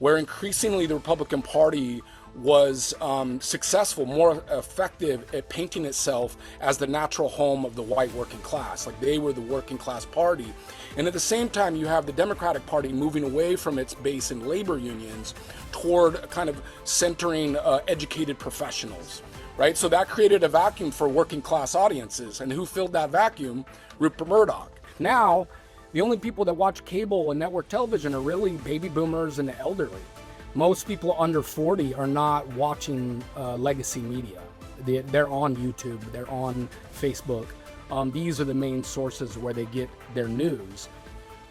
where increasingly the Republican Party was successful, more effective at painting itself as the natural home of the white working class. Like they were the working class party. And at the same time, you have the Democratic Party moving away from its base in labor unions toward kind of centering educated professionals, right? So that created a vacuum for working class audiences. And who filled that vacuum? Rupert Murdoch. Now, the only people that watch cable and network television are really baby boomers and the elderly. Most people under 40 are not watching legacy media. They're on YouTube, they're on Facebook. These are the main sources where they get their news,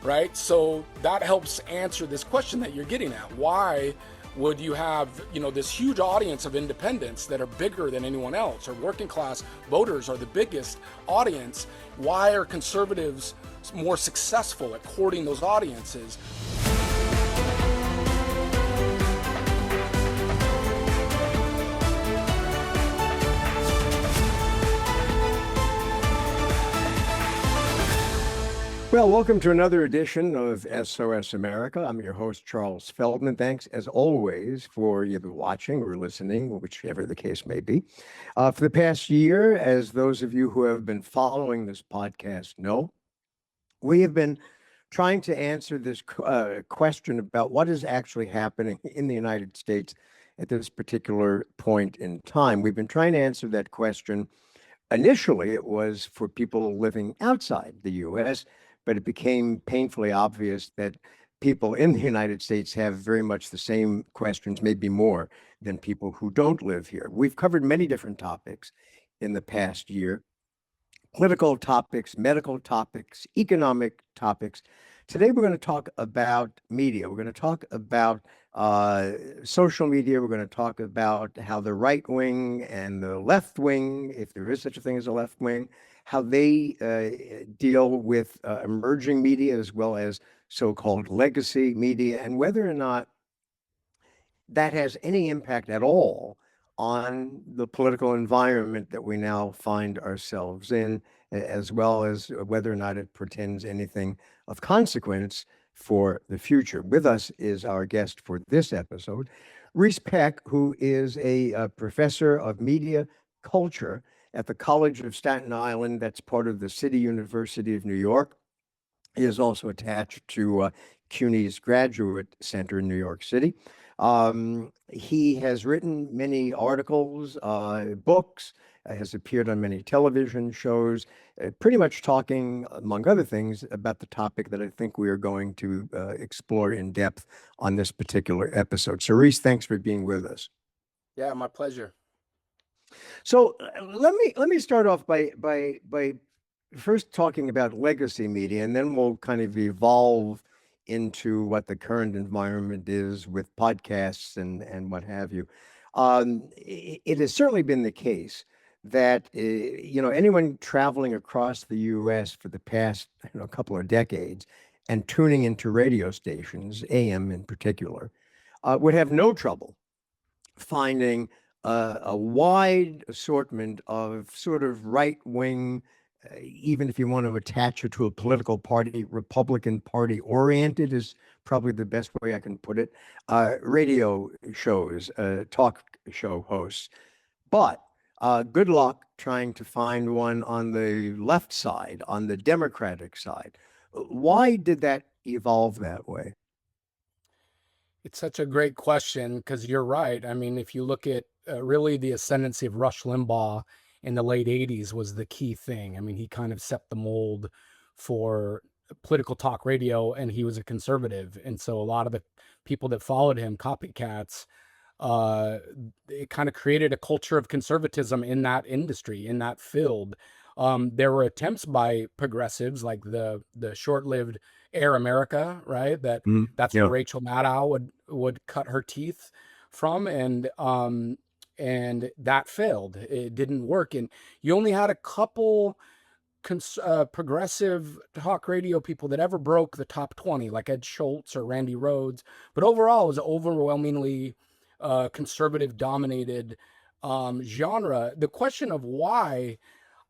right? So that helps answer this question that you're getting at. Why would you have, this huge audience of independents that are bigger than anyone else, or working class voters are the biggest audience? Why are conservatives more successful at courting those audiences? Well, welcome to another edition of SOS America. I'm your host, Charles Feldman. Thanks, as always, for either watching or listening, whichever the case may be. For the past year, as those of you who have been following this podcast know, we have been trying to answer this question about what is actually happening in the United States at this particular point in time. We've been trying to answer that question. Initially, it was for people living outside the U.S., but it became painfully obvious that people in the United States have very much the same questions, maybe more than people who don't live here. We've covered many different topics in the past year: political topics, medical topics, economic topics. Today, we're going to talk about media. We're going to talk about social media. We're going to talk about how the right wing and the left wing, if there is such a thing as a left wing, how they deal with emerging media as well as so-called legacy media, and whether or not that has any impact at all on the political environment that we now find ourselves in, as well as whether or not it portends anything of consequence for the future. With us is our guest for this episode, Reese Peck, who is a professor of media culture at the College of Staten Island. That's part of the City University of New York. He is also attached to CUNY's Graduate Center in New York City. He has written many articles, books, has appeared on many television shows, pretty much talking, among other things, about the topic that I think we are going to explore in depth on this particular episode. So, Reese, thanks for being with us. Yeah, my pleasure. So let me start off by first talking about legacy media, and then we'll kind of evolve into what the current environment is with podcasts and what have you. It has certainly been the case that anyone traveling across the U.S. for the past couple of decades and tuning into radio stations, AM in particular, would have no trouble finding a wide assortment of sort of right-wing, even if you want to attach it to a political party, Republican Party oriented is probably the best way I can put it, radio shows, talk show hosts. But good luck trying to find one on the left side, on the Democratic side. Why did that evolve that way? It's such a great question because you're right. I mean, if you look at really the ascendancy of Rush Limbaugh in the late 80s was the key thing. I mean, he kind of set the mold for political talk radio, and he was a conservative. And so a lot of the people that followed him, copycats, it kind of created a culture of conservatism in that industry, in that field. There were attempts by progressives like the short-lived Air America, right? That's Yeah. where Rachel Maddow would cut her teeth from, and that failed. It didn't work, and you only had a couple progressive talk radio people that ever broke the top 20, like Ed Schultz or Randy Rhodes. But overall, it was overwhelmingly conservative dominated genre. The question of why,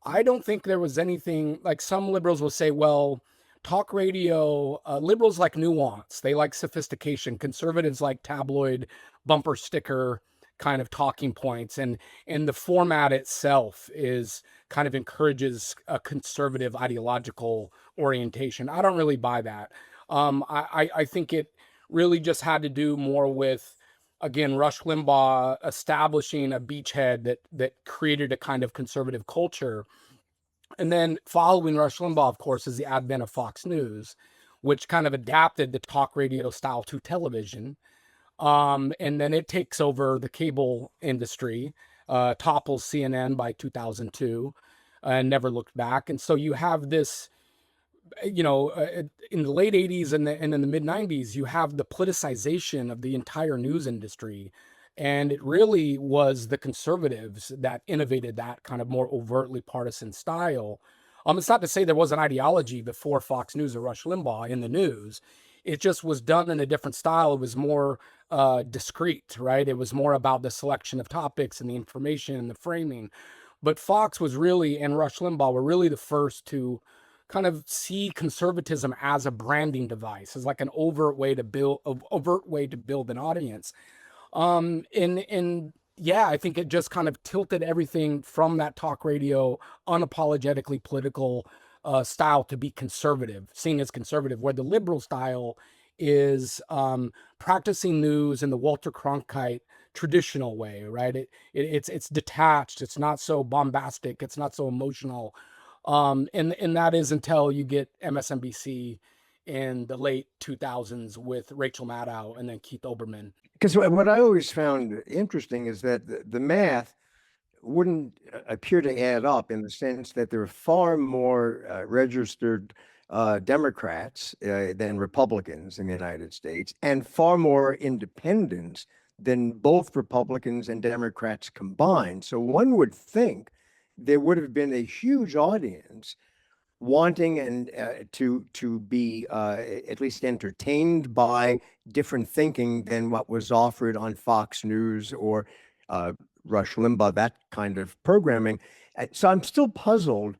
I don't think there was anything, like some liberals will say, well, talk radio, liberals like nuance, they like sophistication, conservatives like tabloid bumper sticker kind of talking points, and the format itself is kind of encourages a conservative ideological orientation. I don't really buy that. I think it really just had to do more with, again, Rush Limbaugh establishing a beachhead that created a kind of conservative culture. And then following Rush Limbaugh, of course, is the advent of Fox News, which kind of adapted the talk radio style to television. And then it takes over the cable industry, topples CNN by 2002, and never looked back. And so you have this, in the late 80s and in the mid 90s, you have the politicization of the entire news industry. And it really was the conservatives that innovated that kind of more overtly partisan style. It's not to say there was an ideology before Fox News or Rush Limbaugh in the news. It just was done in a different style. It was more discreet, right? It was more about the selection of topics and the information and the framing. But Fox was really, and Rush Limbaugh were really the first to kind of see conservatism as a branding device, as like an overt way to build an audience. And yeah, I think it just kind of tilted everything from that talk radio, unapologetically political style to be conservative, seen as conservative, where the liberal style is practicing news in the Walter Cronkite traditional way, right? It's detached, it's not so bombastic, it's not so emotional. And that is until you get MSNBC in the late 2000s with Rachel Maddow and then Keith Olbermann. Because what I always found interesting is that the math wouldn't appear to add up, in the sense that there are far more registered Democrats than Republicans in the United States, and far more independents than both Republicans and Democrats combined. So one would think there would have been a huge audience wanting and to be at least entertained by different thinking than what was offered on Fox News or Rush Limbaugh, that kind of programming. So I'm still puzzled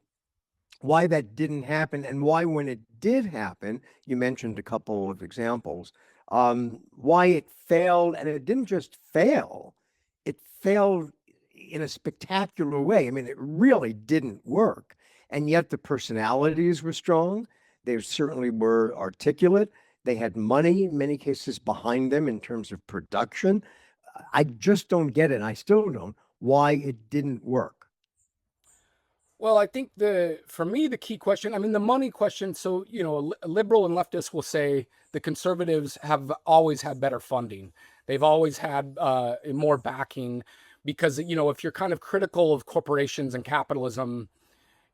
why that didn't happen, and why, when it did happen, you mentioned a couple of examples, why it failed. And it didn't just fail, it failed in a spectacular way. I mean, it really didn't work. And yet the personalities were strong. They certainly were articulate. They had money, in many cases, behind them in terms of production. I just don't get it. And I still don't, why it didn't work. Well, I think for me, the key question, I mean, the money question. So, a liberal and leftist will say the conservatives have always had better funding. They've always had more backing because, if you're kind of critical of corporations and capitalism,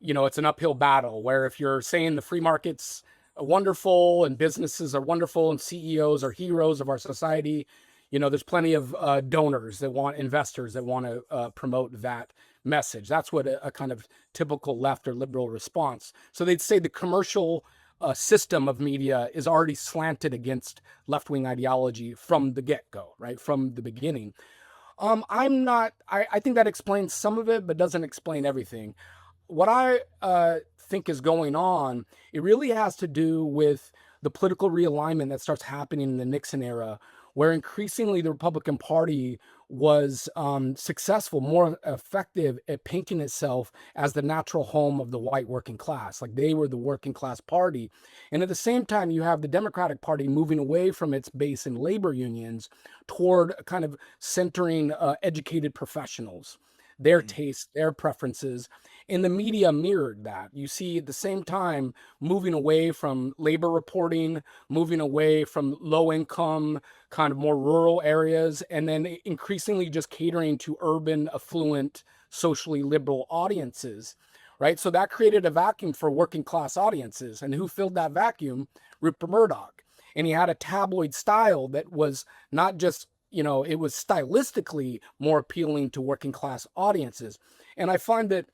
it's an uphill battle. Where if you're saying the free market's wonderful and businesses are wonderful and CEOs are heroes of our society, there's plenty of donors that want, investors that want to promote that message. That's what a kind of typical left or liberal response. So they'd say the commercial system of media is already slanted against left-wing ideology from the get-go, right? From the beginning. I think that explains some of it, but doesn't explain everything. What I think is going on, it really has to do with the political realignment that starts happening in the Nixon era, where increasingly the Republican Party was successful, more effective at painting itself as the natural home of the white working class. Like they were the working class party. And at the same time, you have the Democratic Party moving away from its base in labor unions toward kind of centering educated professionals, their tastes, their preferences. And the media mirrored that. You see at the same time moving away from labor reporting, moving away from low income, kind of more rural areas, and then increasingly just catering to urban, affluent, socially liberal audiences, right? So that created a vacuum for working class audiences. And who filled that vacuum? Rupert Murdoch. And he had a tabloid style that was not just, it was stylistically more appealing to working class audiences. And I find that,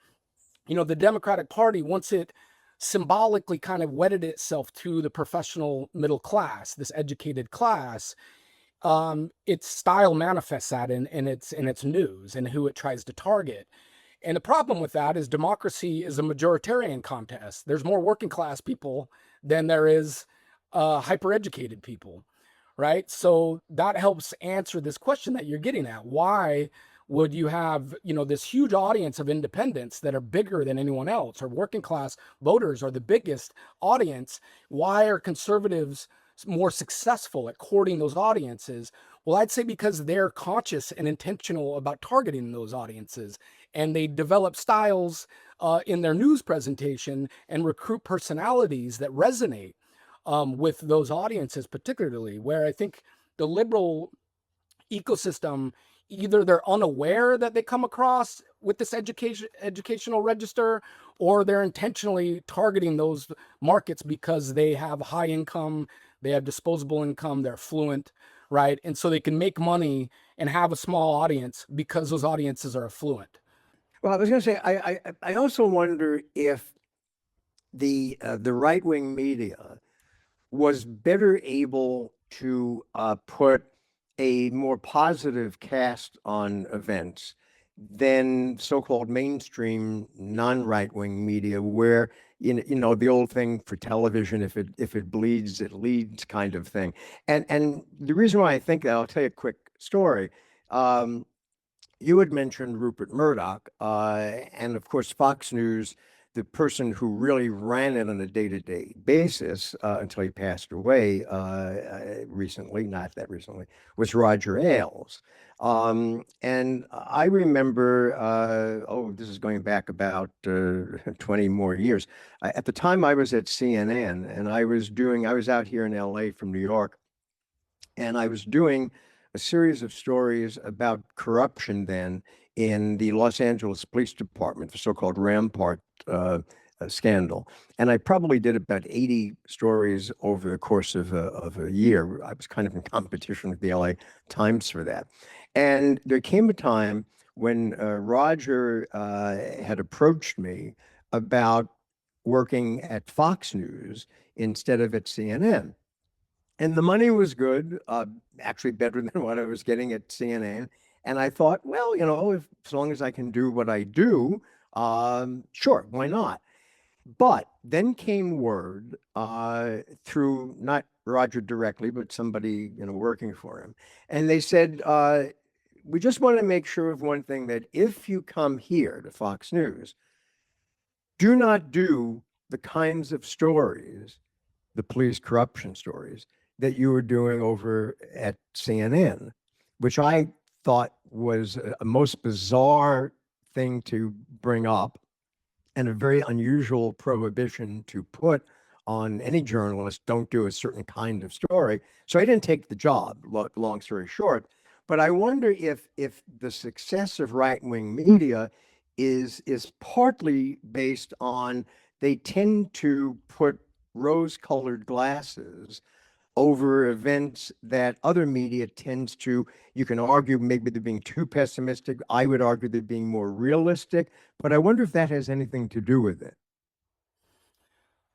the Democratic Party, once it symbolically kind of wedded itself to the professional middle class, this educated class, its style manifests that in its news and who it tries to target. And the problem with that is democracy is a majoritarian contest. There's more working class people than there is hyper-educated people, right? So that helps answer this question that you're getting at. Why would you have, this huge audience of independents that are bigger than anyone else, or working class voters are the biggest audience? Why are conservatives more successful at courting those audiences? Well, I'd say because they're conscious and intentional about targeting those audiences, and they develop styles in their news presentation and recruit personalities that resonate with those audiences, particularly. Where I think the liberal ecosystem, either they're unaware that they come across with this educational register, or they're intentionally targeting those markets because they have high income, they have disposable income, they're affluent, right? And so they can make money and have a small audience because those audiences are affluent. Well, I was going to say, I also wonder if the right wing media was better able to put a more positive cast on events than so-called mainstream non-right-wing media, where the old thing for television, if it bleeds, it leads kind of thing. And the reason why I think that, I'll tell you a quick story. You had mentioned Rupert Murdoch, and of course Fox News. The person who really ran it on a day-to-day basis until he passed away recently, not that recently, was Roger Ailes. And I remember, this is going back about 20 more years. At the time I was at CNN, and I was out here in LA from New York, and I was doing a series of stories about corruption then in the Los Angeles Police Department, the so-called Rampart scandal. And I probably did about 80 stories over the course of a year. I was kind of in competition with the LA Times for that. And there came a time when Roger had approached me about working at Fox News instead of at CNN. And the money was good, actually better than what I was getting at CNN. And I thought, well, as long as I can do what I do, sure, why not? But then came word through not Roger directly, but somebody working for him, and they said, we just want to make sure of one thing, that if you come here to Fox News, do not do the kinds of stories, the police corruption stories, that you were doing over at CNN, which I thought was a most bizarre thing to bring up, and a very unusual prohibition to put on any journalist. Don't do a certain kind of story. So I didn't take the job, long story short. But I wonder if the success of right-wing media is partly based on, they tend to put rose-colored glasses over events that other media tends to. You can argue maybe they're being too pessimistic. I would argue they're being more realistic, but I wonder if that has anything to do with it.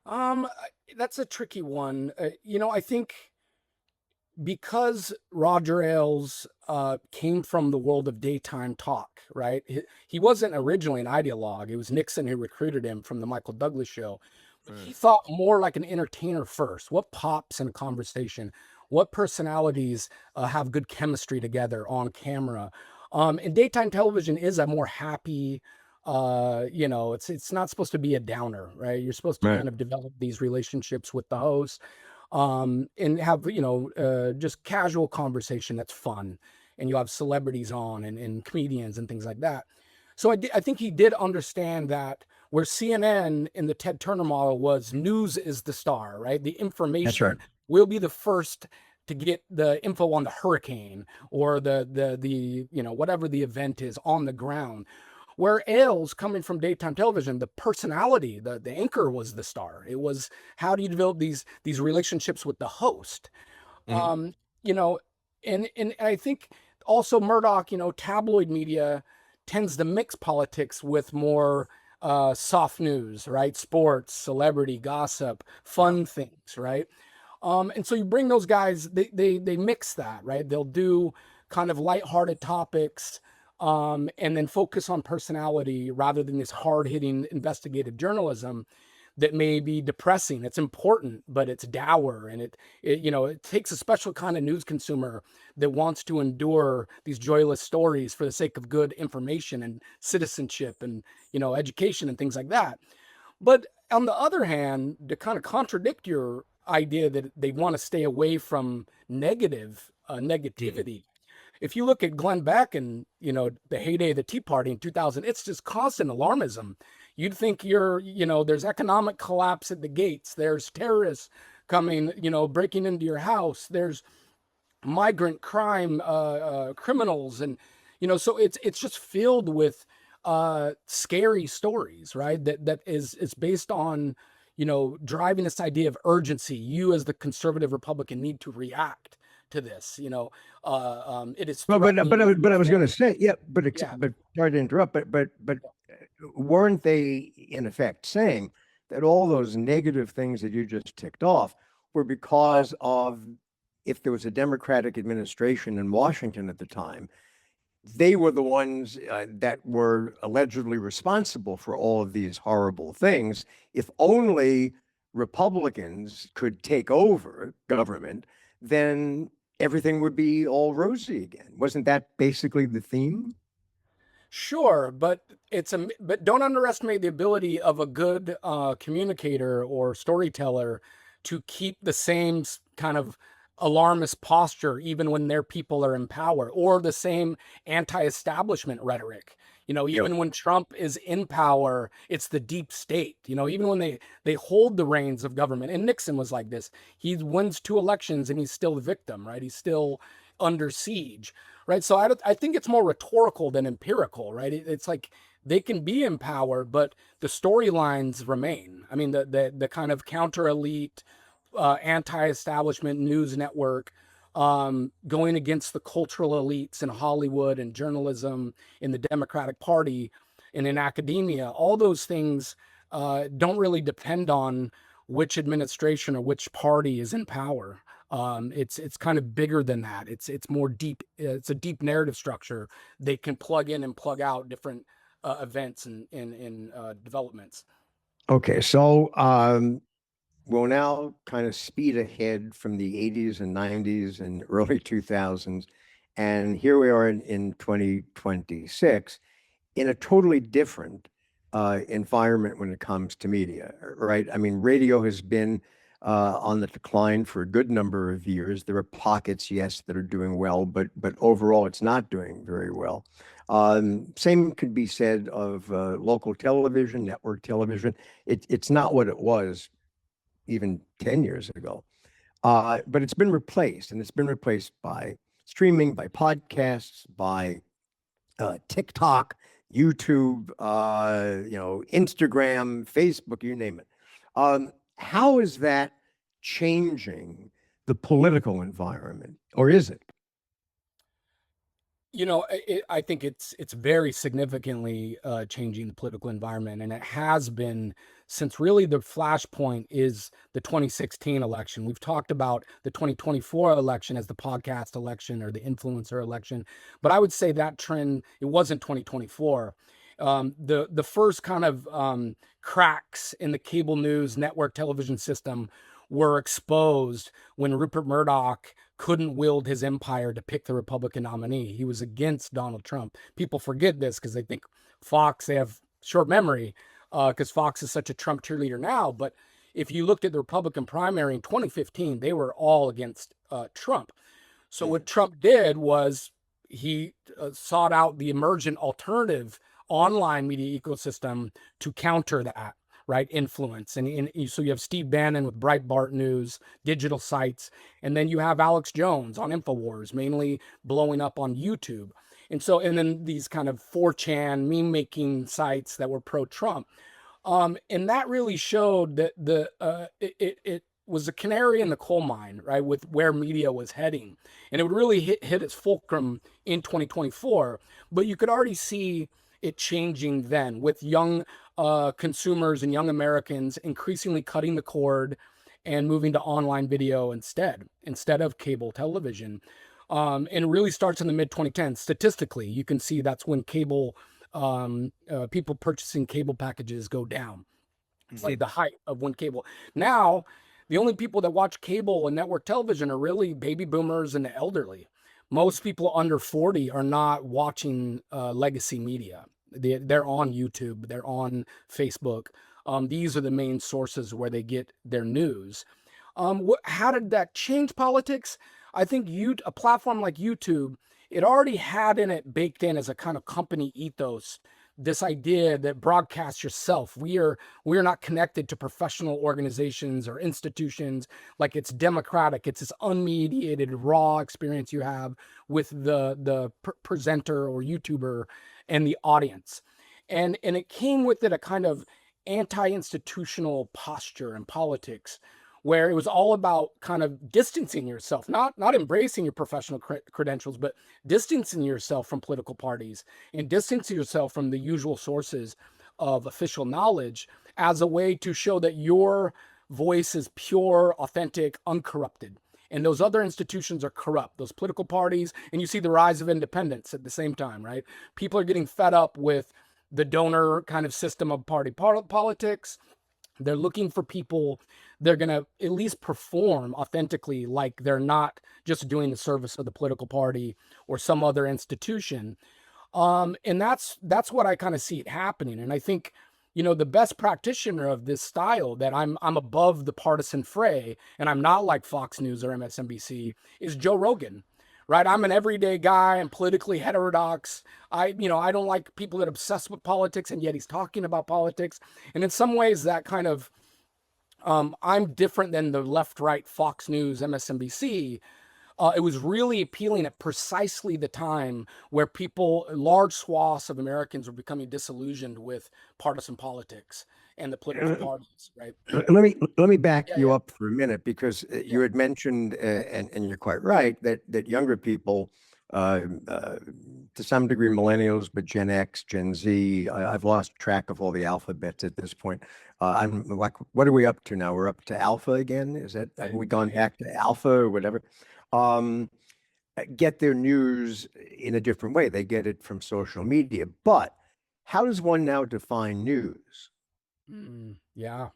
That's a tricky one. I think because Roger Ailes came from the world of daytime talk, right? He wasn't originally an ideologue. It was Nixon who recruited him from the Michael Douglas show. He thought more like an entertainer first. What pops in a conversation? What personalities have good chemistry together on camera? And daytime television is a more happy, it's not supposed to be a downer, right? You're supposed to Right. kind of develop these relationships with the host, and have, just casual conversation that's fun. And you have celebrities on, and comedians and things like that. So I think he did understand that, where CNN in the Ted Turner model was news is the star, right? The That's right. information will be the first to get the info on the hurricane, or the whatever the event is on the ground. Where Ailes, coming from daytime television, the personality, the anchor was the star. It was, how do you develop these relationships with the host? Mhm. You know, and I think also Murdoch, tabloid media tends to mix politics with more soft news, right? Sports, celebrity, gossip, fun things, right? And so you bring those guys, they mix that, right? They'll do kind of lighthearted topics, and then focus on personality rather than this hard-hitting investigative journalism that may be depressing. It's important, but it's dour, and it takes a special kind of news consumer that wants to endure these joyless stories for the sake of good information and citizenship and education and things like that. But on the other hand, to kind of contradict your idea that they want to stay away from negativity, if you look at Glenn Beck and the heyday of the Tea Party in 2000, it's just constant alarmism. You'd think there's economic collapse at the gates, there's terrorists coming, breaking into your house, there's migrant crime, criminals, and so it's just filled with scary stories, right? That is based on driving this idea of urgency. You as the conservative Republican need to react to this. It is Well, but I was going to say, yeah, yeah. but sorry to interrupt, but weren't they in effect saying that all those negative things that you just ticked off were because of, if there was a Democratic administration in Washington at the time, they were the ones that were allegedly responsible for all of these horrible things. If only Republicans could take over government, then everything would be all rosy again. Wasn't that basically the theme? Sure, but but don't underestimate the ability of a good communicator or storyteller to keep the same kind of alarmist posture even when their people are in power, or the same anti-establishment rhetoric. Yep. Even when Trump is in power, it's the deep state. Even when they hold the reins of government, and Nixon was like this. He wins 2 elections and he's still the victim, right? He's still under siege, right? So I think it's more rhetorical than empirical, right? It's like they can be in power, but the storylines remain. I mean, the kind of counter elite, anti-establishment news network, going against the cultural elites in Hollywood and journalism, in the Democratic Party, and in academia. All those things don't really depend on which administration or which party is in power. It's kind of bigger than that. It's more deep. It's a deep narrative structure. They can plug in and plug out different events and developments. Okay, so we'll now kind of speed ahead from the 80s and 90s and early 2000s. And here we are in 2026 in a totally different environment when it comes to media, right? I mean, radio has been on the decline for a good number of years. There are pockets, yes, that are doing well, but overall, it's not doing very well. Same could be said of local television, network television. It's not what it was even 10 years ago. But it's been replaced, and it's been replaced by streaming, by podcasts, by TikTok, YouTube, Instagram, Facebook, you name it. How is that changing the political environment, or is it? I think it's very significantly changing the political environment, and it has been since really the flashpoint is the 2016 election. We've talked about the 2024 election as the podcast election or the influencer election, but I would say that trend, it wasn't 2024. The first kind of cracks in the cable news network television system were exposed when Rupert Murdoch couldn't wield his empire to pick the Republican nominee. He was against Donald Trump. People forget this because they think Fox, they have short memory because Fox is such a Trump cheerleader now. But if you looked at the Republican primary in 2015, they were all against Trump. So what Trump did was he sought out the emergent alternative online media ecosystem to counter that, right? Influence. And so you have Steve Bannon with Breitbart News, digital sites, and then you have Alex Jones on InfoWars, mainly blowing up on YouTube. And then these kind of 4chan meme making sites that were pro-Trump. And that really showed that it was a canary in the coal mine, right, with where media was heading. And it would really hit its fulcrum in 2024. But you could already see it changing then, with young consumers and young Americans increasingly cutting the cord and moving to online video instead of cable television. And it really starts in the mid 2010s. Statistically, you can see that's when cable people purchasing cable packages go down. like the height of when cable. Now, the only people that watch cable and network television are really baby boomers and the elderly. Most people under 40 are not watching legacy media. They're on YouTube, they're on Facebook. These are the main sources where they get their news. How did that change politics? I think a platform like YouTube, it already had in it baked in as a kind of company ethos this idea that broadcast yourself. We are not connected to professional organizations or institutions. Like, it's democratic. It's this unmediated, raw experience you have with the presenter or YouTuber and the audience, and it came with it a kind of anti-institutional posture in politics, where it was all about kind of distancing yourself, not embracing your professional credentials, but distancing yourself from political parties and distancing yourself from the usual sources of official knowledge as a way to show that your voice is pure, authentic, uncorrupted. And those other institutions are corrupt, those political parties, and you see the rise of independence at the same time, right? People are getting fed up with the donor kind of system of party politics. They're looking for people they're going to at least perform authentically, like they're not just doing the service of the political party or some other institution. And that's what I kind of see it happening. And I think, the best practitioner of this style, that I'm above the partisan fray and I'm not like Fox News or MSNBC, is Joe Rogan. Right? I'm an everyday guy. I'm politically heterodox. I don't like people that obsess with politics, and yet he's talking about politics. And in some ways that kind of, I'm different than the left-right Fox News, MSNBC. It was really appealing at precisely the time where large swaths of Americans were becoming disillusioned with partisan politics and the political parties, right? Let me back Yeah, you yeah. up for a minute, because you had mentioned, and you're quite right, that younger people, to some degree millennials, but Gen X, Gen Z, I've lost track of all the alphabets at this point. I'm like, what are we up to now? We're up to alpha again? Have we gone back to alpha or whatever? Um, get their news in a different way. They get it from social media. But how does one now define news? Yeah.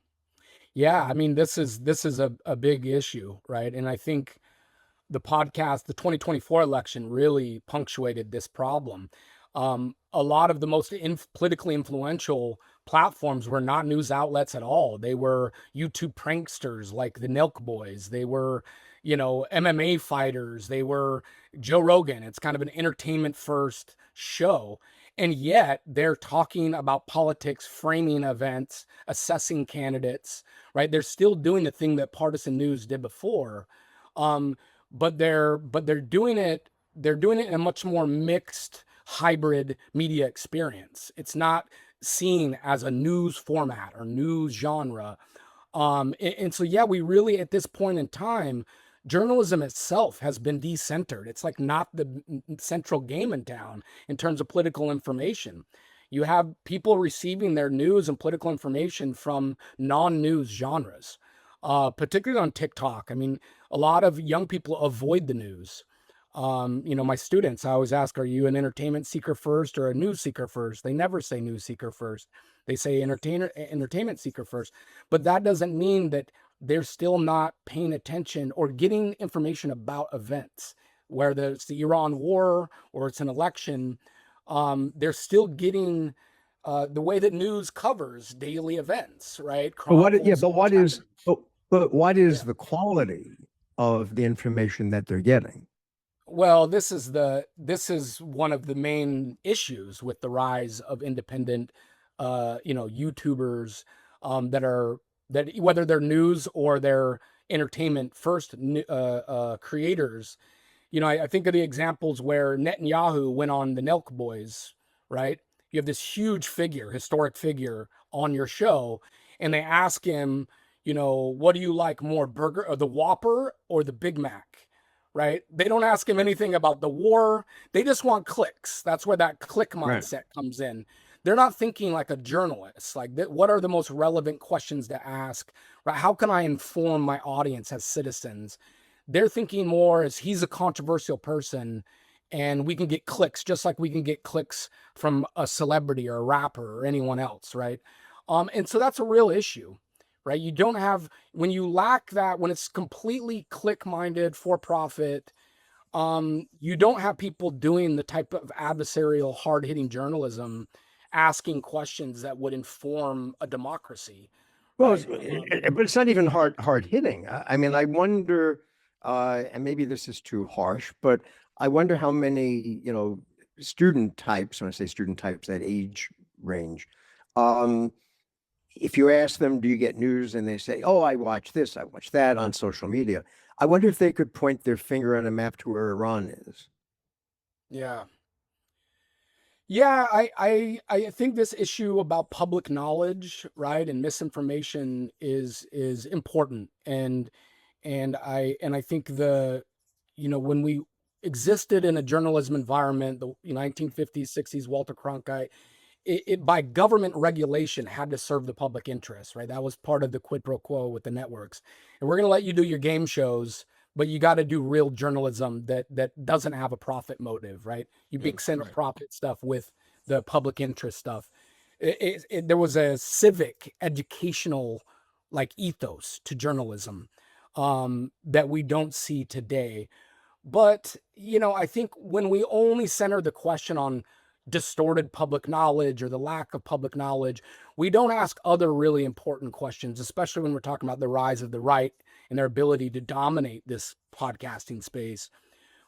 Yeah. I mean, this is a big issue, right? And I think the 2024 election really punctuated this problem. A lot of the most politically influential platforms were not news outlets at all. They were YouTube pranksters like the Nelk Boys. They were, MMA fighters. They were Joe Rogan. It's kind of an entertainment first show. And yet they're talking about politics, framing events, assessing candidates, right? They're still doing the thing that partisan news did before. Um, but they're doing it in a much more mixed hybrid media experience. It's not seen as a news format or news genre. And so, yeah, we really, at this point in time, journalism itself has been decentered. It's like not the central game in town in terms of political information. You have people receiving their news and political information from non-news genres, particularly on TikTok. I mean, a lot of young people avoid the news. My students, I always ask, are you an entertainment seeker first or a news seeker first? They never say news seeker first. They say entertainment seeker first. But that doesn't mean that they're still not paying attention or getting information about events, whether it's the Iran war or it's an election. They're still getting the way that news covers daily events, right? But what, yeah, Chronicles what's happening. but what is Yeah. the quality of the information that they're getting? Well, this is one of the main issues with the rise of independent, YouTubers, that whether they're news or they're entertainment first creators. I think of the examples where Netanyahu went on the Nelk Boys, right? You have this huge figure, historic figure on your show, and they ask him, what do you like more, burger or the Whopper or the Big Mac? Right? They don't ask him anything about the war. They just want clicks. That's where that click Right. mindset comes in. They're not thinking like a journalist. Like, what are the most relevant questions to ask? Right? How can I inform my audience as citizens? They're thinking more as he's a controversial person and we can get clicks just like we can get clicks from a celebrity or a rapper or anyone else, right? And so that's a real issue, right? You don't have, when you lack that, when it's completely click minded, for profit, you don't have people doing the type of adversarial, hard hitting journalism, asking questions that would inform a democracy, Well, right? but it's not even hard hitting. I mean, I wonder, and maybe this is too harsh, but I wonder how many, student types, when I say student types, that age range, um, if you ask them, do you get news? And they say, oh, I watch this, I watch that on social media. I wonder if they could point their finger on a map to where Iran is. Yeah. Yeah, I think this issue about public knowledge, right, and misinformation is important, and I think when we existed in a journalism environment, the 1950s, 60s, Walter Cronkite, it by government regulation had to serve the public interest, right? That was part of the quid pro quo with the networks. And we're going to let you do your game shows, but you got to do real journalism that doesn't have a profit motive, right? You Yeah, mix in the right. profit stuff with the public interest stuff. There was a civic, educational, like ethos to journalism that we don't see today. But, I think when we only center the question on distorted public knowledge or the lack of public knowledge, we don't ask other really important questions, especially when we're talking about the rise of the right and their ability to dominate this podcasting space,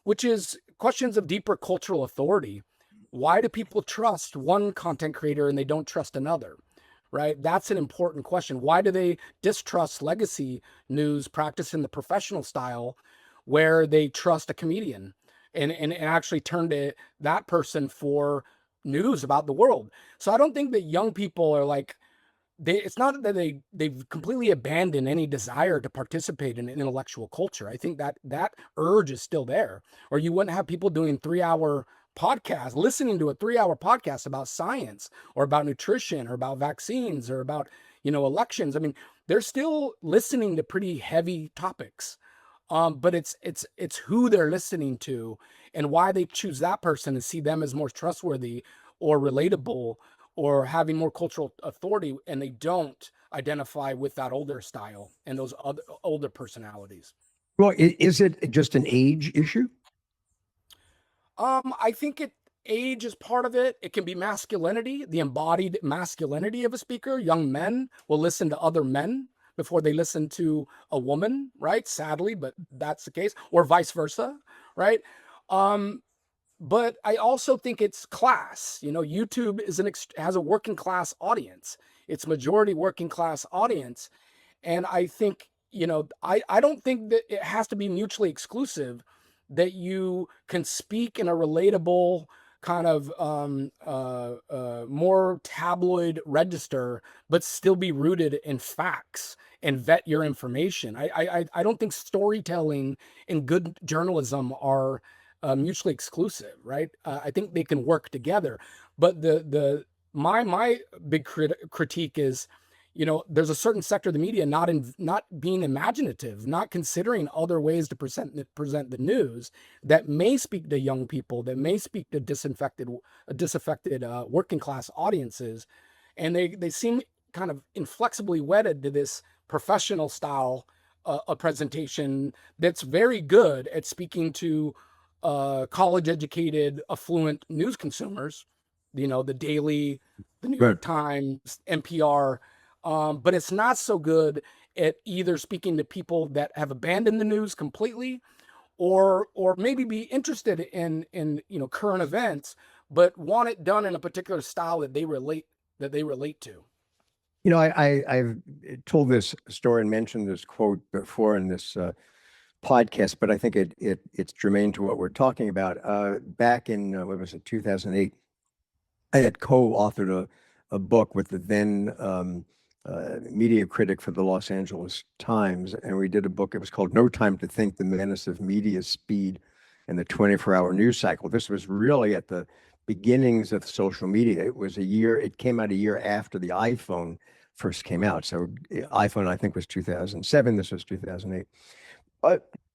which is questions of deeper cultural authority. Why do people trust one content creator and they don't trust another? Right? That's an important question. Why do they distrust legacy news practiced in the professional style where they trust a comedian and actually turn to that person for news about the world? So I don't think that young people are like, it's not that they've completely abandoned any desire to participate in intellectual culture. I think that urge is still there, or you wouldn't have people doing 3-hour podcasts, listening to a 3-hour podcast about science or about nutrition or about vaccines or about elections. I mean, they're still listening to pretty heavy topics, but it's who they're listening to and why they choose that person and see them as more trustworthy or relatable or having more cultural authority, and they don't identify with that older style and those other older personalities. Well, is it just an age issue? I think age is part of it. It can be masculinity, the embodied masculinity of a speaker. Young men will listen to other men before they listen to a woman, right? Sadly, but that's the case, or vice versa, right? Um, but I also think it's class. YouTube has a working class audience. It's majority working class audience, and I think I don't think that it has to be mutually exclusive. That you can speak in a relatable kind of more tabloid register, but still be rooted in facts and vet your information. I don't think storytelling and good journalism are mutually exclusive, right? I think they can work together. But my big critique is, there's a certain sector of the media not being imaginative, not considering other ways to present the news that may speak to young people, that may speak to disaffected working class audiences, and they seem kind of inflexibly wedded to this professional style a presentation that's very good at speaking to college educated, affluent news consumers, the Daily, the New Right. York Times, NPR. But it's not so good at either speaking to people that have abandoned the news completely or maybe be interested in current events, but want it done in a particular style that they relate to. I've told this story and mentioned this quote before in this podcast, but I think it's germane to what we're talking about. Back in what was it, 2008, I had co-authored a book with the then media critic for the Los Angeles Times, and we did a book. It was called "No Time to Think: The Menace of Media Speed and the 24-Hour News Cycle." This was really at the beginnings of social media. It came out a year after the iPhone first came out. So iPhone, I think, was 2007. This was 2008.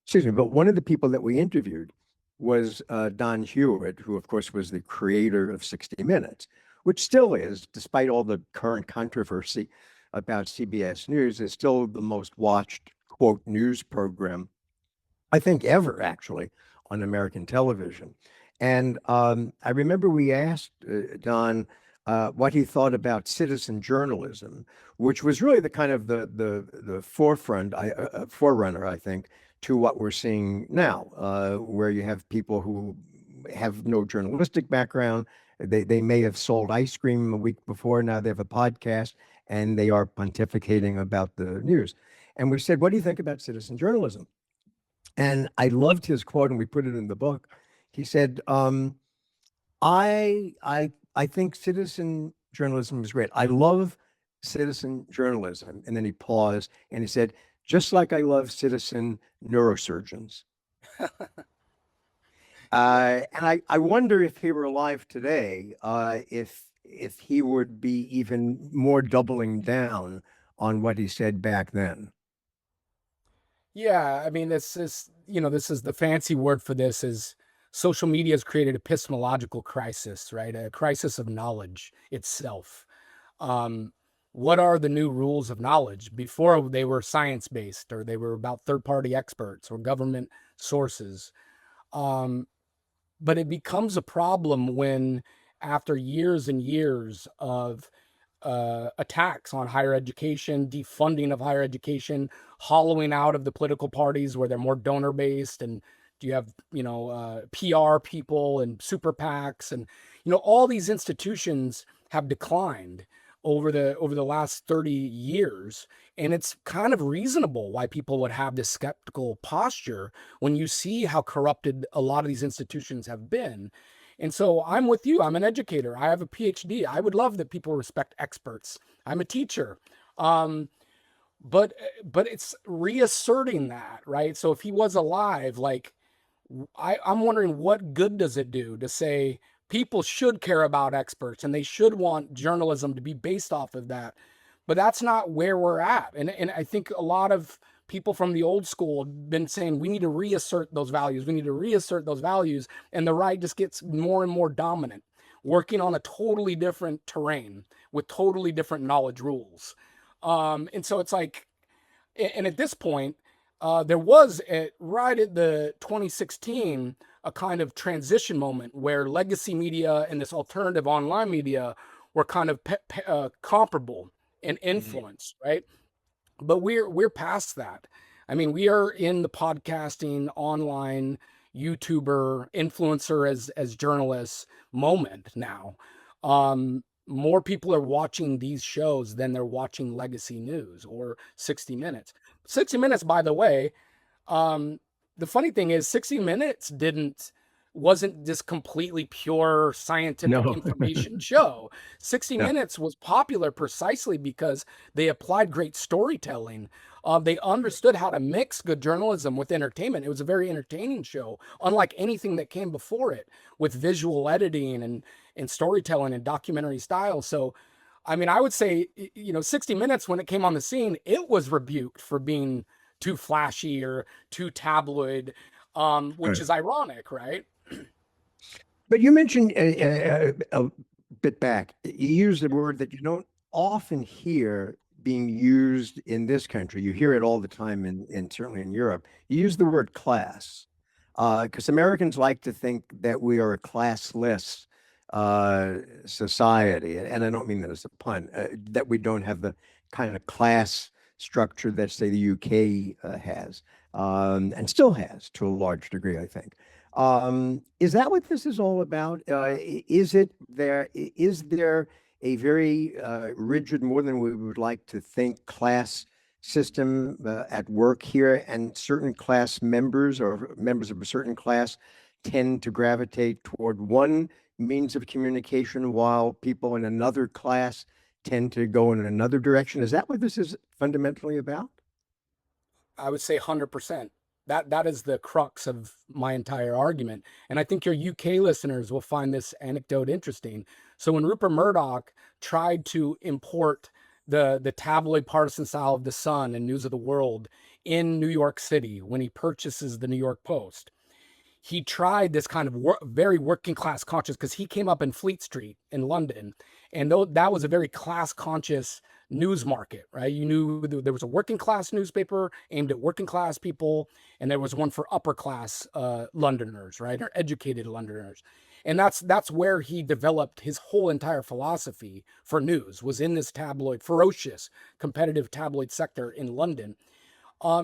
Excuse me, but one of the people that we interviewed was Don Hewitt, who, of course, was the creator of 60 Minutes. which still is, despite all the current controversy about CBS News, is still the most watched, quote, news program, I think, ever actually on American television. And I remember we asked Don what he thought about citizen journalism, which was really the kind of the forerunner, I think, to what we're seeing now, where you have people who have no journalistic background. They may have sold ice cream a week before. Now they have a podcast and they are pontificating about the news. And we said, what do you think about citizen journalism? And I loved his quote, and we put it in the book. He said, I think citizen journalism is great. I love citizen journalism." And then he paused and he said, "Just like I love citizen neurosurgeons." And I wonder if he were alive today, if he would be even more doubling down on what he said back then. Yeah, I mean, this is the fancy word for this is social media has created epistemological crisis, right? A crisis of knowledge itself. Um, what are the new rules of knowledge? Before they were science based, or they were about third party experts or government sources. Um, but it becomes a problem when, after years and years of attacks on higher education, defunding of higher education, hollowing out of the political parties where they're more donor based, and do you have PR people and super PACs, and all these institutions have declined over the last 30 years, and it's kind of reasonable why people would have this skeptical posture when you see how corrupted a lot of these institutions have been. And so I'm with you. I'm an educator. I have a PhD. I would love that people respect experts. I'm a teacher. Um, but it's reasserting that, right? So if he was alive, like, I'm wondering, what good does it do to say people should care about experts and they should want journalism to be based off of that? But that's not where we're at. And I think a lot of people from the old school have been saying we need to reassert those values. We need to reassert those values. And the right just gets more and more dominant, working on a totally different terrain with totally different knowledge rules. And so it's like, and at this point, there was right at the 2016 a kind of transition moment where legacy media and this alternative online media were kind of comparable in influence, right? But we're past that. I mean, we are in the podcasting, online, YouTuber, influencer as journalists moment now. More people are watching these shows than they're watching legacy news or 60 Minutes. 60 Minutes, by the way, um, the funny thing is 60 Minutes wasn't this completely pure scientific No, information show. 60 no. Minutes was popular precisely because they applied great storytelling. They understood how to mix good journalism with entertainment. It was a very entertaining show, unlike anything that came before it, with visual editing and storytelling and documentary style. So, I mean, I would say, 60 Minutes, when it came on the scene, it was rebuked for being too flashy or too tabloid, which Right. is ironic, right? But you mentioned a bit back, you used a word that you don't often hear being used in this country. You hear it all the time certainly in Europe. You use the word class, because Americans like to think that we are a classless society. And I don't mean that as a pun, that we don't have the kind of class structure that, say, the UK has, and still has to a large degree, I think. Is that what this is all about? Is there a very rigid, more than we would like to think, class system at work here, and certain class members or members of a certain class tend to gravitate toward one means of communication, while people in another class tend to go in another direction? Is that what this is fundamentally about? I would say 100%. That is the crux of my entire argument. And I think your UK listeners will find this anecdote interesting. So when Rupert Murdoch tried to import the tabloid partisan style of The Sun and News of the World in New York City, when he purchases the New York Post, he tried this kind of very working class conscious, because he came up in Fleet Street in London, and though that was a very class conscious news market, right? You knew there was a working class newspaper aimed at working class people, and there was one for upper class Londoners, right, or educated Londoners. And that's where he developed his whole entire philosophy for news, was in this tabloid, ferocious, competitive tabloid sector in London.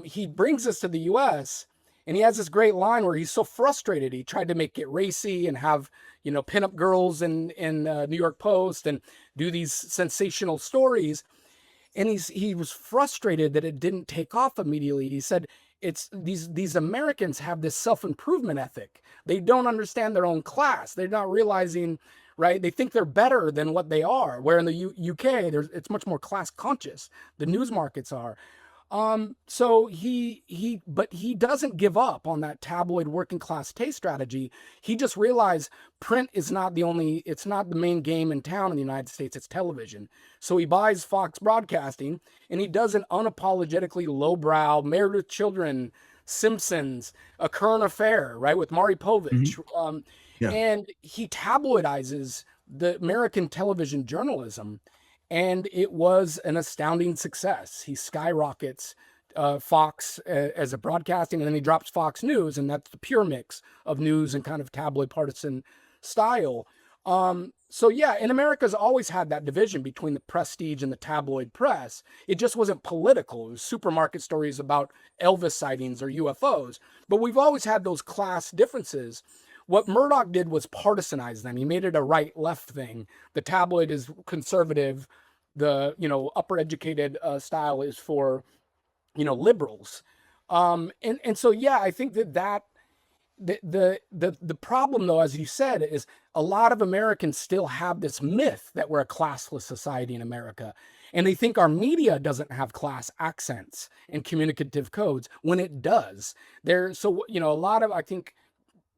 He brings us to the U.S., and he has this great line where he's so frustrated. He tried to make it racy and have, pinup girls in New York Post and do these sensational stories. And he was frustrated that it didn't take off immediately. He said, it's these Americans have this self-improvement ethic. They don't understand their own class. They're not realizing, right? They think they're better than what they are. Where in the UK, it's much more class conscious. The news markets are. So but he doesn't give up on that tabloid working class taste strategy. He just realized print is not it's not the main game in town in the United States, it's television. So he buys Fox Broadcasting, and he does an unapologetically lowbrow, Married with Children, Simpsons, A Current Affair, right, with Maury Povich. Yeah. And he tabloidizes the American television journalism, and it was an astounding success. He skyrockets Fox as a broadcasting, and then he drops Fox News, and that's the pure mix of news and kind of tabloid partisan style. So yeah, and America's always had that division between the prestige and the tabloid press. It just wasn't political. It was supermarket stories about Elvis sightings or UFOs. But we've always had those class differences. What Murdoch did was partisanize them. He made it a right-left thing. The tabloid is conservative. The upper educated style is for liberals. And so yeah, I think that the problem, though, as you said, is a lot of Americans still have this myth that we're a classless society in America. And they think our media doesn't have class accents and communicative codes when it does. So a lot of, I think,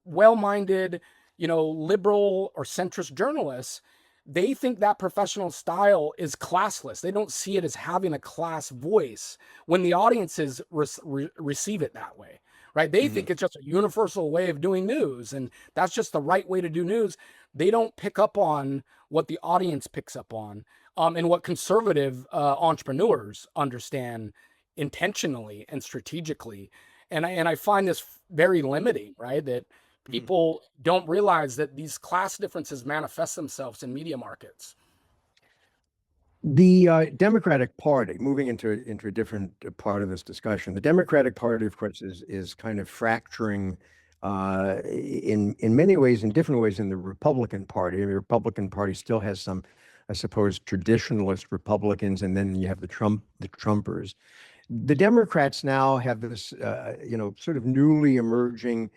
well-minded, liberal or centrist journalists, they think that professional style is classless. They don't see it as having a class voice when the audiences receive it that way, right? They think it's just a universal way of doing news, and that's just the right way to do news. They don't pick up on what the audience picks up on, and what conservative entrepreneurs understand intentionally and strategically. And I find this very limiting, right? That people don't realize that these class differences manifest themselves in media markets. The Democratic Party, moving into a different part of this discussion, the Democratic Party, of course, is kind of fracturing in many ways, in different ways, in the Republican Party. The Republican Party still has some, I suppose, traditionalist Republicans, and then you have the Trumpers. The Democrats now have this, sort of newly emerging,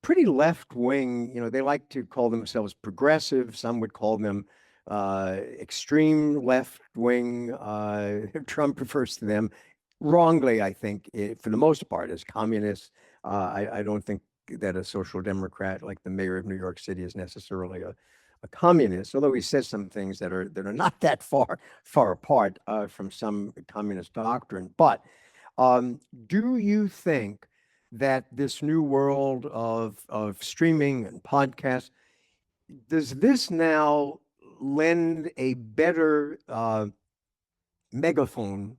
pretty left-wing. They like to call themselves progressive. Some would call them extreme left-wing. Trump refers to them wrongly, I think, for the most part, as communists. I don't think that a social democrat like the mayor of New York City is necessarily a communist, although he says some things that are not that far apart from some communist doctrine. But do you think that this new world of streaming and podcasts, does this now lend a better megaphone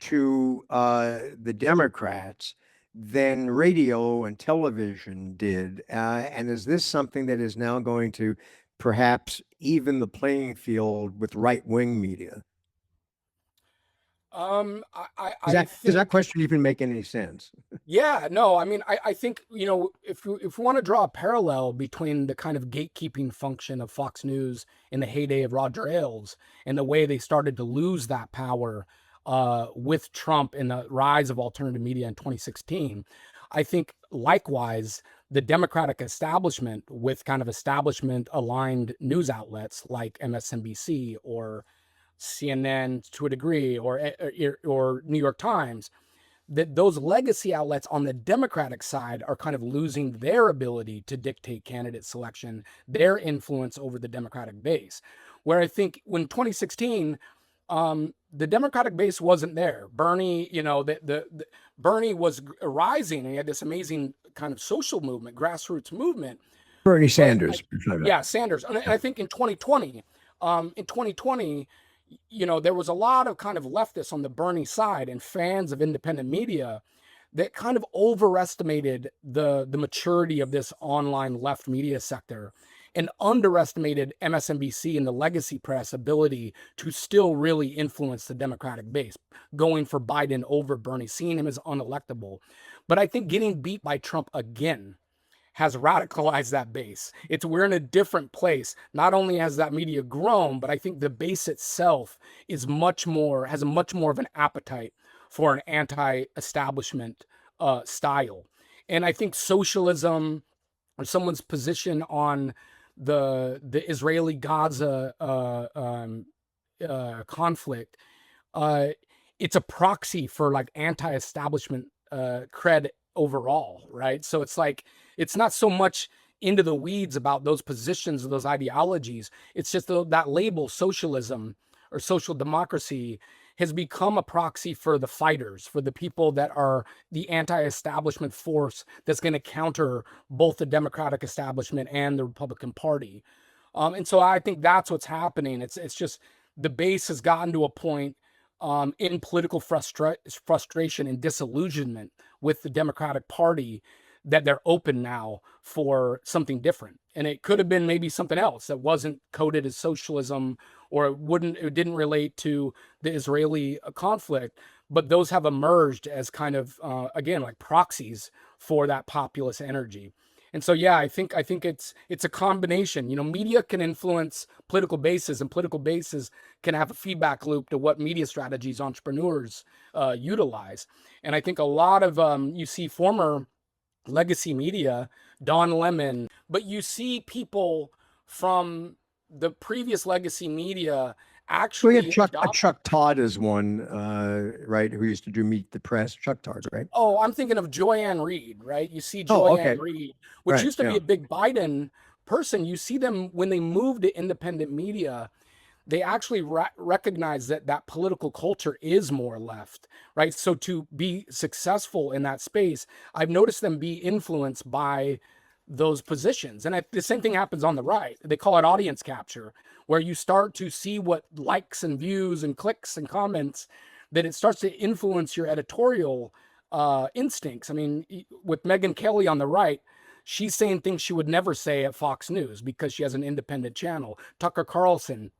to the Democrats than radio and television did? And is this something that is now going to perhaps even the playing field with right-wing media? Does that question even make any sense? Yeah, no, I mean, I think, if we want to draw a parallel between the kind of gatekeeping function of Fox News in the heyday of Roger Ailes and the way they started to lose that power with Trump and the rise of alternative media in 2016, I think likewise, the Democratic establishment with kind of establishment aligned news outlets like MSNBC or CNN to a degree, or New York Times, that those legacy outlets on the Democratic side are kind of losing their ability to dictate candidate selection, their influence over the Democratic base. Where I think when 2016, the Democratic base wasn't there. Bernie, the Bernie was rising, and he had this amazing kind of social movement, grassroots movement. Bernie But Sanders. You're talking about. yeah, Sanders, and I think in 2020, there was a lot of kind of leftists on the Bernie side and fans of independent media that kind of overestimated the maturity of this online left media sector and underestimated MSNBC and the legacy press ability to still really influence the Democratic base, going for Biden over Bernie, seeing him as unelectable. But I think getting beat by Trump again has radicalized that base. We're in a different place. Not only has that media grown, but I think the base itself has much more of an appetite for an anti-establishment style. And I think socialism or someone's position on the Israeli Gaza conflict, it's a proxy for like anti-establishment cred overall, right? So it's like it's not so much into the weeds about those positions or those ideologies. It's just that label socialism or social democracy has become a proxy for the fighters, for the people that are the anti-establishment force that's going to counter both the Democratic establishment and the Republican Party. And so I think that's what's happening. It's just the base has gotten to a point in political frustration and disillusionment with the Democratic Party that they're open now for something different. And it could have been maybe something else that wasn't coded as socialism, or it didn't relate to the Israeli conflict, but those have emerged as kind of, again, like proxies for that populist energy. And so, yeah, I think it's a combination. Media can influence political bases, and political bases can have a feedback loop to what media strategies entrepreneurs utilize. And I think a lot of you see former legacy media, Don Lemon, but you see people from the previous legacy media We actually had Chuck Todd is one, right? Who used to do Meet the Press. Chuck Todd, right? Oh, I'm thinking of Joyanne Reed, right? You see Oh, Joyanne okay. Reed, which Right. used to be Yeah. a big Biden person. You see them when they moved to independent media, they actually recognize that political culture is more left, right? So to be successful in that space, I've noticed them be influenced by those positions. And the same thing happens on the right. They call it audience capture, where you start to see what likes and views and clicks and comments, that it starts to influence your editorial instincts. I mean, with Megyn Kelly on the right, she's saying things she would never say at Fox News because she has an independent channel. Tucker Carlson,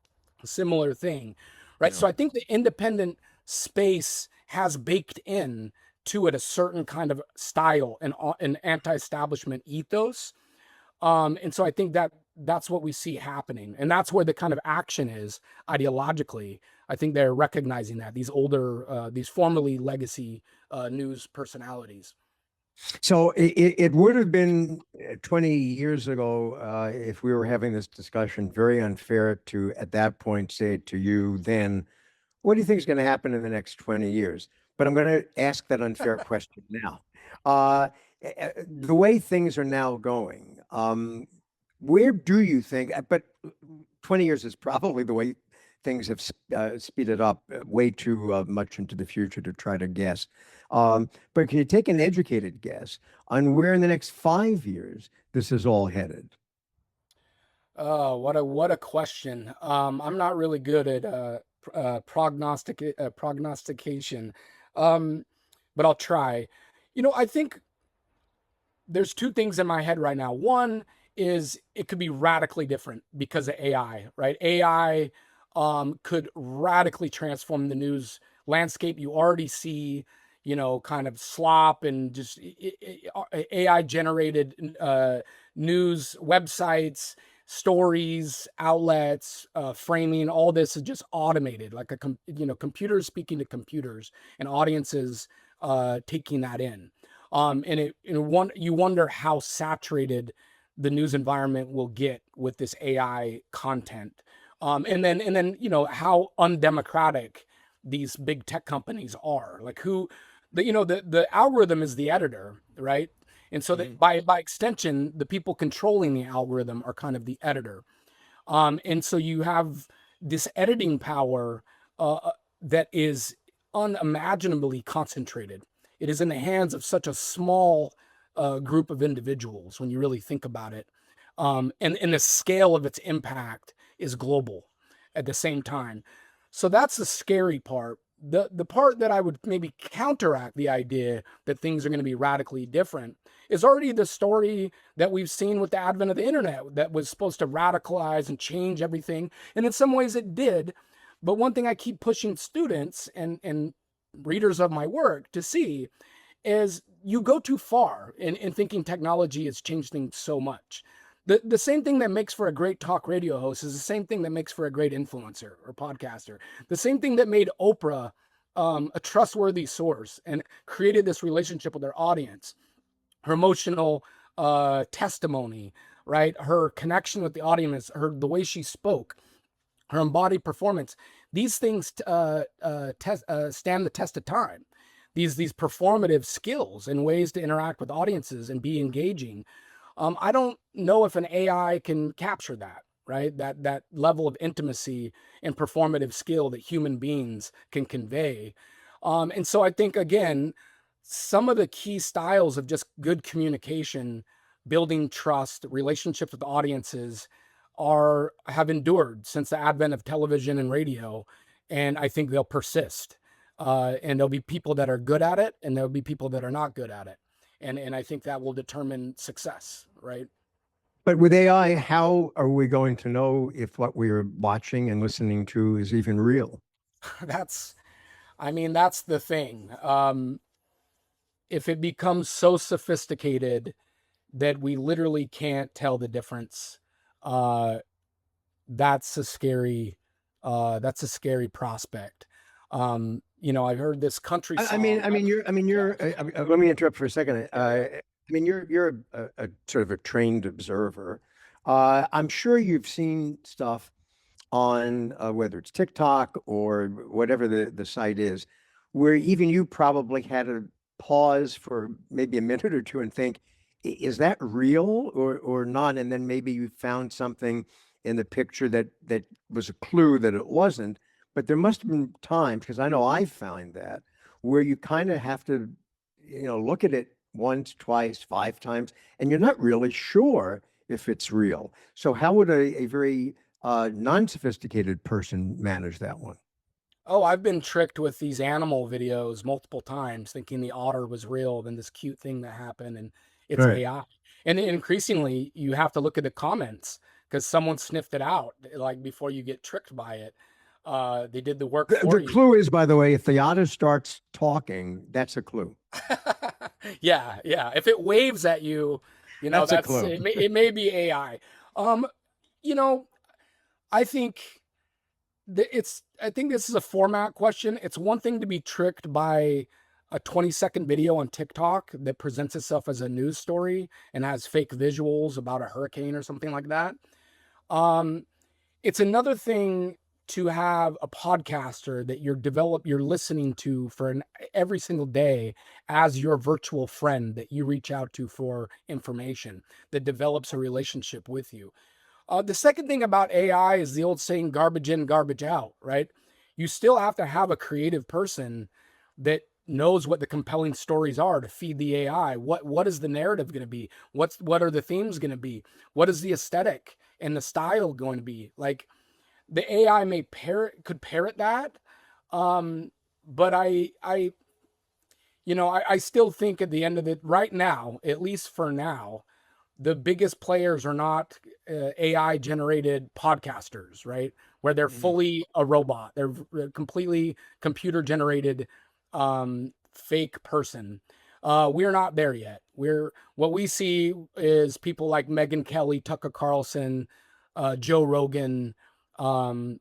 a similar thing, right? Yeah. So I think the independent space has baked in to it a certain kind of style and an anti-establishment ethos. And so I think that's what we see happening, and that's where the kind of action is ideologically. I think they're recognizing that these formerly legacy news personalities. So it would have been 20 years ago, if we were having this discussion, very unfair to, at that point, say to you then, what do you think is going to happen in the next 20 years? But I'm going to ask that unfair question now. The way things are now going, where do you think, but 20 years is probably the way things have speeded up way too much into the future to try to guess. But can you take an educated guess on where in the next 5 years this is all headed? Oh, what a question. I'm not really good at prognostication, but I'll try. I think there's two things in my head right now. One is it could be radically different because of AI, right? AI could radically transform the news landscape. You already see, kind of slop and just AI generated news websites, stories, outlets, framing. All this is just automated, like computers speaking to computers and audiences taking that in. And you wonder how saturated the news environment will get with this AI content. And then how undemocratic these big tech companies are. Like the algorithm is the editor, right? And so that by extension, the people controlling the algorithm are kind of the editor. And so you have this editing power that is unimaginably concentrated. It is in the hands of such a small group of individuals when you really think about it. And the scale of its impact is global at the same time. So that's the scary part. The part that I would maybe counteract the idea that things are going to be radically different is already the story that we've seen with the advent of the internet that was supposed to radicalize and change everything. And in some ways it did. But one thing I keep pushing students and readers of my work to see is you go too far in thinking technology has changed things so much. The same thing that makes for a great talk radio host is the same thing that makes for a great influencer or podcaster. The same thing that made Oprah a trustworthy source and created this relationship with her audience, her emotional testimony, right? Her connection with the audience, the way she spoke, her embodied performance. These things stand the test of time. These performative skills and ways to interact with audiences and be engaging. I don't know if an AI can capture that, right? That level of intimacy and performative skill that human beings can convey. And so I think, again, some of the key styles of just good communication, building trust, relationships with audiences have endured since the advent of television and radio. And I think they'll persist. And there'll be people that are good at it, and there'll be people that are not good at it. And I think that will determine success, right? But with AI, how are we going to know if what we're watching and listening to is even real? That's the thing. If it becomes so sophisticated that we literally can't tell the difference, that's a scary prospect. I've heard this country song. Let me interrupt for a second. You're a sort of a trained observer. I'm sure you've seen stuff on whether it's TikTok or whatever the site is, where even you probably had to pause for maybe a minute or two and think, is that real or not? And then maybe you found something in the picture that was a clue that it wasn't. But there must have been times, because I know I found that, where you kind of have to, look at it once, twice, 5 times, and you're not really sure if it's real. So how would a very non-sophisticated person manage that one? Oh, I've been tricked with these animal videos multiple times, thinking the otter was real, then this cute thing that happened, and it's Right. AI. And increasingly, you have to look at the comments because someone sniffed it out, like before you get tricked by it. They did the work for The you. clue is, by the way, if the otter starts talking, that's a clue. Yeah. If it waves at you, That's a clue. it may be AI. Um, you know, I think I think this is a format question. It's one thing to be tricked by a 20-second video on TikTok that presents itself as a news story and has fake visuals about a hurricane or something like that. Um, it's another thing to have a podcaster that you're listening to for every single day as your virtual friend that you reach out to for information that develops a relationship with you. The second thing about AI is the old saying, garbage in, garbage out, right? You still have to have a creative person that knows what the compelling stories are to feed the AI. What is the narrative going to be? What are the themes going to be? What is the aesthetic and the style going to be? Like, the AI could parrot that. But I still think at the end of it, right now, at least for now, the biggest players are not AI generated podcasters, right? Where they're fully a robot. They're completely computer generated fake person. We're not there yet. What we see is people like Megyn Kelly, Tucker Carlson, Joe Rogan, Sean,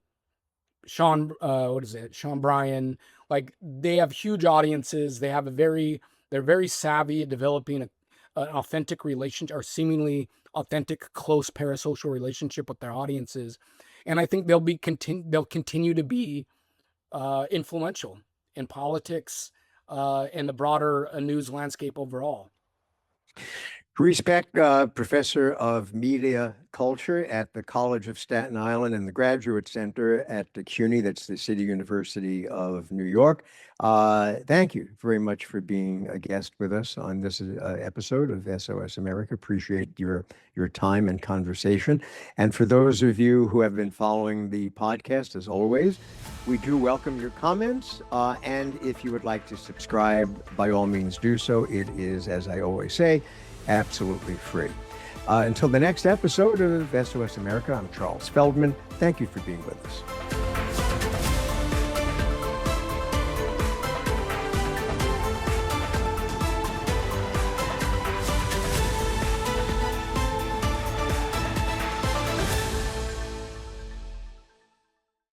Sean Bryan. Like, they have huge audiences. They're very savvy at developing an authentic relationship, or seemingly authentic, close parasocial relationship with their audiences. And I think they'll continue to be influential in politics and the broader news landscape overall. Carice Beck, professor of media culture at the College of Staten Island and the Graduate Center at the CUNY, that's the City University of New York. Thank you very much for being a guest with us on this episode of SOS America. Appreciate your time and conversation. And for those of you who have been following the podcast, as always, we do welcome your comments. And if you would like to subscribe, by all means do so. It is, as I always say, absolutely free. Until the next episode of SOS America, I'm Charles Feldman. Thank you for being with us.